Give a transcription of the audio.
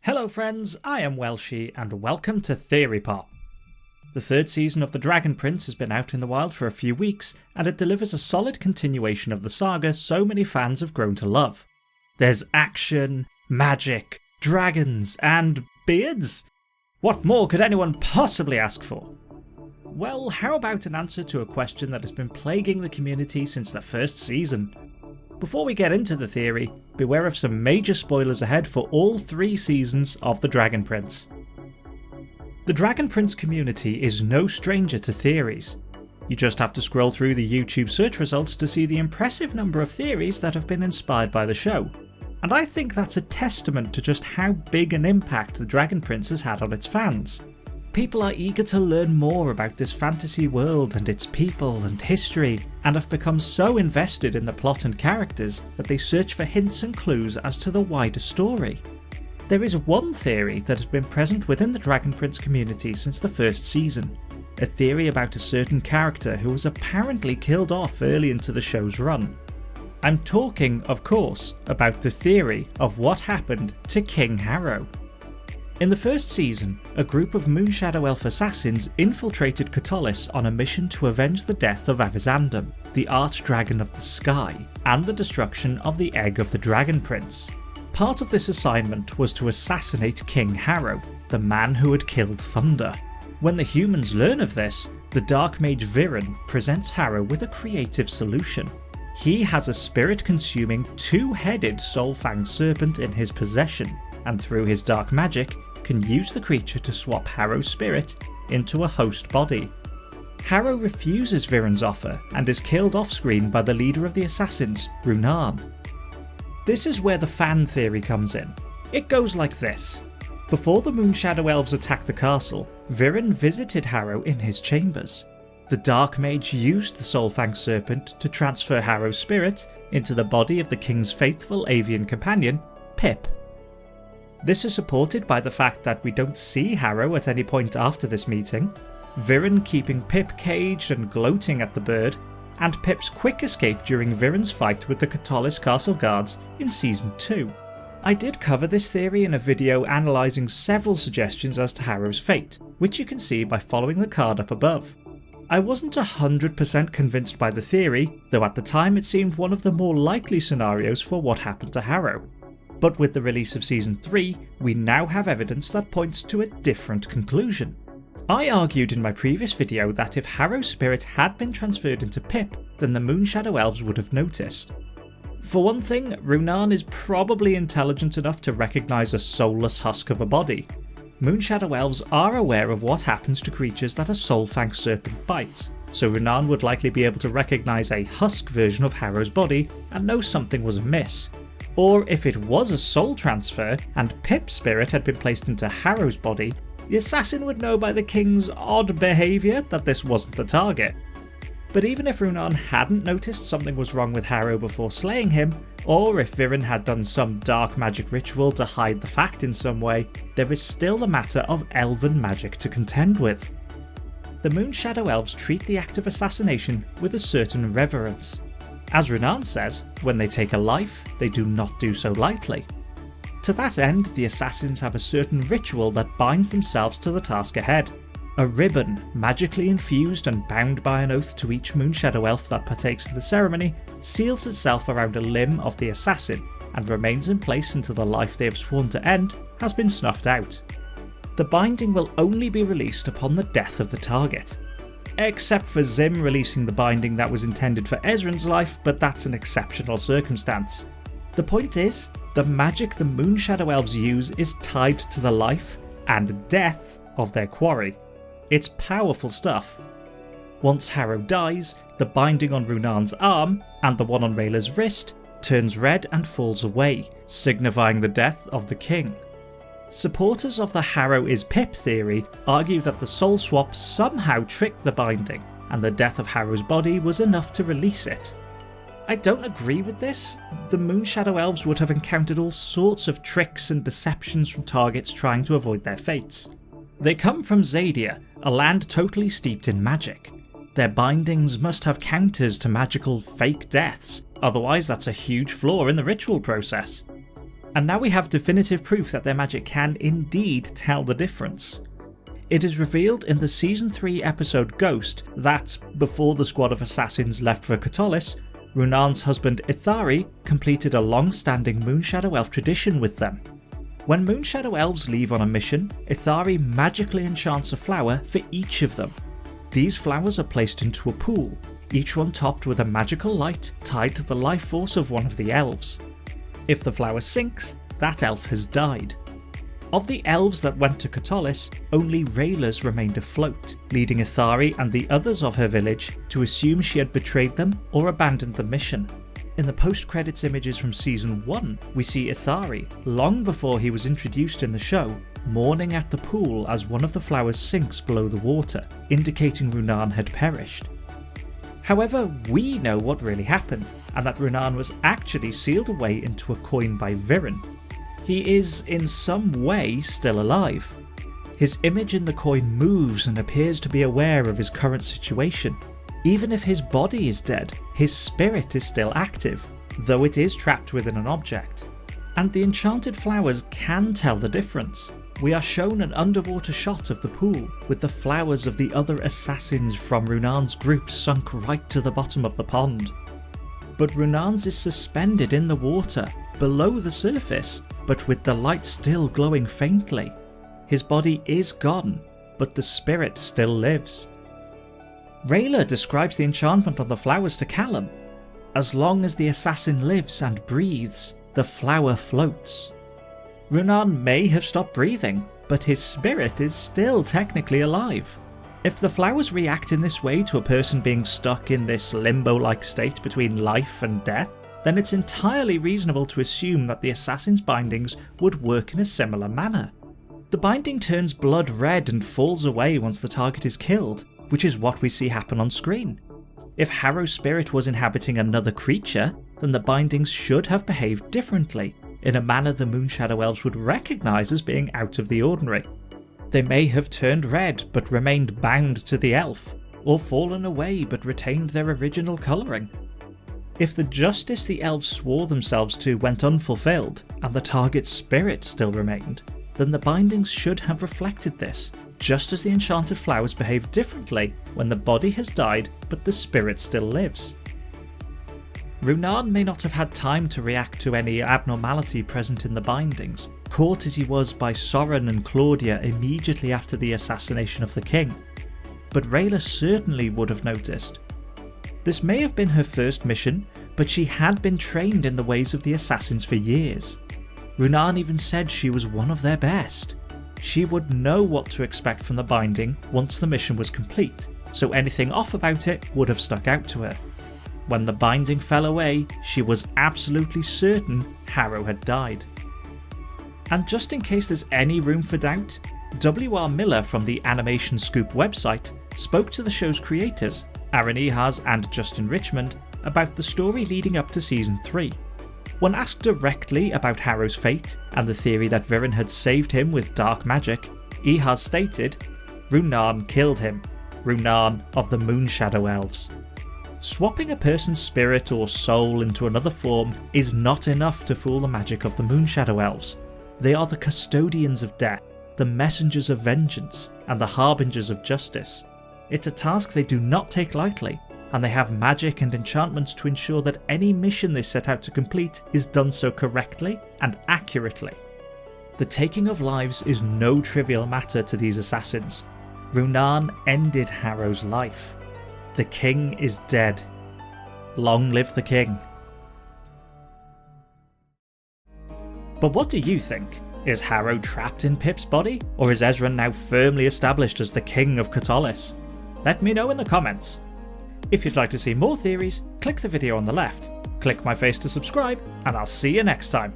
Hello friends, I am Welshie and welcome to Theory Pop. The third season of The Dragon Prince has been out in the wild for a few weeks and it delivers a solid continuation of the saga so many fans have grown to love. There's action, magic, dragons and beards? What more could anyone possibly ask for? Well, how about an answer to a question that has been plaguing the community since the first season? Before we get into the theory, beware of some major spoilers ahead for all 3 seasons of The Dragon Prince. The Dragon Prince community is no stranger to theories. You just have to scroll through the YouTube search results to see the impressive number of theories that have been inspired by the show, and I think that's a testament to just how big an impact The Dragon Prince has had on its fans. People are eager to learn more about this fantasy world and its people and history, and have become so invested in the plot and characters that they search for hints and clues as to the wider story. There is one theory that has been present within the Dragon Prince community since the first season, a theory about a certain character who was apparently killed off early into the show's run. I'm talking, of course, about the theory of what happened to King Harrow. In the first season, a group of Moonshadow Elf assassins infiltrated Catolis on a mission to avenge the death of Avizandum, the Archdragon of the Sky, and the destruction of the Egg of the Dragon Prince. Part of this assignment was to assassinate King Harrow, the man who had killed Thunder. When the humans learn of this, the Dark Mage Viren presents Harrow with a creative solution. He has a spirit-consuming, 2-headed Soulfang serpent in his possession, and through his dark magic, can use the creature to swap Harrow's spirit into a host body. Harrow refuses Viren's offer and is killed off-screen by the leader of the assassins, Runan. This is where the fan theory comes in. It goes like this. Before the Moonshadow Elves attacked the castle, Viren visited Harrow in his chambers. The Dark Mage used the Soulfang serpent to transfer Harrow's spirit into the body of the king's faithful avian companion, Pip. This is supported by the fact that we don't see Harrow at any point after this meeting, Viren keeping Pip caged and gloating at the bird, and Pip's quick escape during Viren's fight with the Catolis Castle Guards in Season 2. I did cover this theory in a video analysing several suggestions as to Harrow's fate, which you can see by following the card up above. I wasn't 100% convinced by the theory, though at the time it seemed one of the more likely scenarios for what happened to Harrow. But with the release of Season 3, we now have evidence that points to a different conclusion. I argued in my previous video that if Harrow's spirit had been transferred into Pip, then the Moonshadow Elves would have noticed. For one thing, Runan is probably intelligent enough to recognise a soulless husk of a body. Moonshadow Elves are aware of what happens to creatures that a Soulfang serpent bites, so Runan would likely be able to recognise a husk version of Harrow's body and know something was amiss. Or if it was a soul transfer and Pip's spirit had been placed into Harrow's body, the assassin would know by the king's odd behaviour that this wasn't the target. But even if Runan hadn't noticed something was wrong with Harrow before slaying him, or if Viren had done some dark magic ritual to hide the fact in some way, there is still the matter of Elven magic to contend with. The Moonshadow Elves treat the act of assassination with a certain reverence. As Runan says, when they take a life, they do not do so lightly. To that end, the assassins have a certain ritual that binds themselves to the task ahead. A ribbon, magically infused and bound by an oath to each Moonshadow Elf that partakes in the ceremony, seals itself around a limb of the assassin and remains in place until the life they have sworn to end has been snuffed out. The binding will only be released upon the death of the target. Except for Zim releasing the binding that was intended for Ezran's life, but that's an exceptional circumstance. The point is, the magic the Moonshadow Elves use is tied to the life and death of their quarry. It's powerful stuff. Once Harrow dies, the binding on Runan's arm, and the one on Rayla's wrist, turns red and falls away, signifying the death of the king. Supporters of the Harrow is Pip theory argue that the soul swap somehow tricked the binding, and the death of Harrow's body was enough to release it. I don't agree with this. The Moonshadow Elves would have encountered all sorts of tricks and deceptions from targets trying to avoid their fates. They come from Xadia, a land totally steeped in magic. Their bindings must have counters to magical fake deaths, otherwise that's a huge flaw in the ritual process. And now we have definitive proof that their magic can indeed tell the difference. It is revealed in the Season 3 episode Ghost that, before the squad of assassins left for Katolis, Runarn's husband Ithari completed a long-standing Moonshadow Elf tradition with them. When Moonshadow Elves leave on a mission, Ithari magically enchants a flower for each of them. These flowers are placed into a pool, each one topped with a magical light tied to the life force of one of the elves. If the flower sinks, that elf has died. Of the elves that went to Katolis, only Rayla's remained afloat, leading Ithari and the others of her village to assume she had betrayed them or abandoned the mission. In the post-credits images from Season 1, we see Ithari, long before he was introduced in the show, mourning at the pool as one of the flowers sinks below the water, indicating Runarn had perished. However, we know what really happened, and that Runarn was actually sealed away into a coin by Viren. He is, in some way, still alive. His image in the coin moves and appears to be aware of his current situation. Even if his body is dead, his spirit is still active, though it is trapped within an object. And the enchanted flowers can tell the difference. We are shown an underwater shot of the pool, with the flowers of the other assassins from Runarn's group sunk right to the bottom of the pond. But Runarn's is suspended in the water, below the surface, but with the light still glowing faintly. His body is gone, but the spirit still lives. Rayla describes the enchantment on the flowers to Callum. As long as the assassin lives and breathes, the flower floats. Runarn may have stopped breathing, but his spirit is still technically alive. If the flowers react in this way to a person being stuck in this limbo-like state between life and death, then it's entirely reasonable to assume that the assassin's bindings would work in a similar manner. The binding turns blood red and falls away once the target is killed, which is what we see happen on screen. If Harrow's spirit was inhabiting another creature, then the bindings should have behaved differently, in a manner the Moonshadow Elves would recognise as being out of the ordinary. They may have turned red but remained bound to the elf, or fallen away but retained their original colouring. If the justice the elves swore themselves to went unfulfilled, and the target's spirit still remained, then the bindings should have reflected this, just as the enchanted flowers behave differently when the body has died but the spirit still lives. Runarn may not have had time to react to any abnormality present in the bindings, caught as he was by Soren and Claudia immediately after the assassination of the king, but Rayla certainly would have noticed. This may have been her first mission, but she had been trained in the ways of the assassins for years. Runarn even said she was one of their best. She would know what to expect from the binding once the mission was complete, so anything off about it would have stuck out to her. When the binding fell away, she was absolutely certain Harrow had died. And just in case there's any room for doubt, W.R. Miller from the Animation Scoop website spoke to the show's creators, Aaron Ehas and Justin Richmond, about the story leading up to Season 3. When asked directly about Harrow's fate and the theory that Viren had saved him with dark magic, Ehas stated, "Runarn killed him, Runarn of the Moonshadow Elves." Swapping a person's spirit or soul into another form is not enough to fool the magic of the Moonshadow Elves. They are the custodians of death, the messengers of vengeance, and the harbingers of justice. It's a task they do not take lightly, and they have magic and enchantments to ensure that any mission they set out to complete is done so correctly and accurately. The taking of lives is no trivial matter to these assassins. Runarn ended Harrow's life. The king is dead. Long live the king. But what do you think? Is Harrow trapped in Pip's body, or is Ezra now firmly established as the king of Katolis? Let me know in the comments. If you'd like to see more theories, click the video on the left, click my face to subscribe, and I'll see you next time.